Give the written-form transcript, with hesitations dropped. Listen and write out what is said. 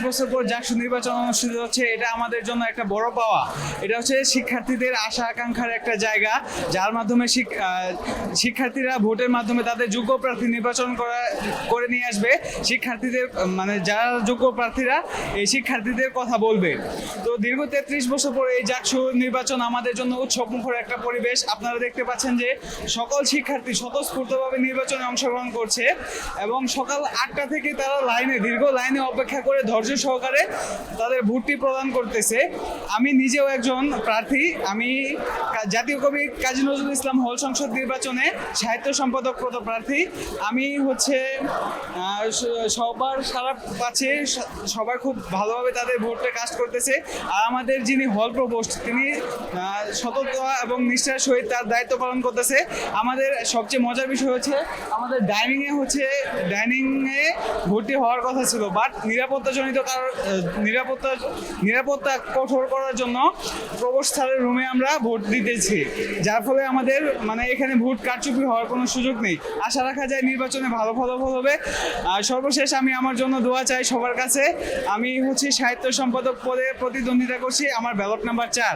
বছর পর জাকসু নির্বাচন অনুষ্ঠিত হচ্ছে, এটা আমাদের জন্য একটা বড় পাওয়া। এটা হচ্ছে শিক্ষার্থীদের আশা আকাঙ্ক্ষার একটা জায়গা, যার মাধ্যমে শিক্ষার্থীরা ভোটের মাধ্যমে তাদের যোগ্য প্রার্থী নির্বাচন করে নিয়ে আসবে। শিক্ষার্থীদের মানে যারা যোগ্য প্রার্থীরা এই শিক্ষার্থীদের কথা বলবে। তো দীর্ঘ 33 বছর পরে এই জাকসু নির্বাচন আমাদের জন্য উৎসবমুখর একটা পরিবেশ। আপনারা দেখতে পাচ্ছেন যে সকল শিক্ষার্থী স্বতঃস্ফূর্তভাবে নির্বাচনে অংশগ্রহণ করছে এবং সকাল 8টা থেকে তারা দীর্ঘ লাইনে অপেক্ষা করে ধৈর্য সহকারে তাদের ভোটটি প্রদান করতেছে। আমি নিজেও একজন প্রার্থী। আমি জাতীয় কবি কাজী নজরুল ইসলাম হল সংসদ নির্বাচনে সাহিত্য সম্পাদক প্রার্থী। আমি হচ্ছে সবার সারা পাচ্ছে, সবাই খুব ভালোভাবে তাদের ভোটটা কাস্ট করতেছে। আর আমাদের যিনি হল প্রভোস্ট, তিনি সততা এবং নিষ্ঠার সহিত তার দায়িত্ব পালন করতেছে। আমাদের সবচেয়ে মজার বিষয় হচ্ছে আমাদের ডাইনিংয়ে ভর্তি হওয়ার কথা ছিল, বাট নিরাপত্তা কঠোর করার জন্য প্রভোস্ট স্যারের রুমে আমরা ভোট দিতেছি, যার ফলে আমাদের মানে এখানে ভোট কারচুপি হওয়ার কোনো সুযোগ নেই। আশা রাখা যায় নির্বাচনে ভালো ফলাফল হবে। আর সর্বশেষ আমি আমার জন্য দোয়া চাই সবার কাছে। আমি হচ্ছে সাহিত্য সম্পাদক পদে প্রতিদ্বন্দ্বিতা করছি, আমার ব্যালট নাম্বার 4।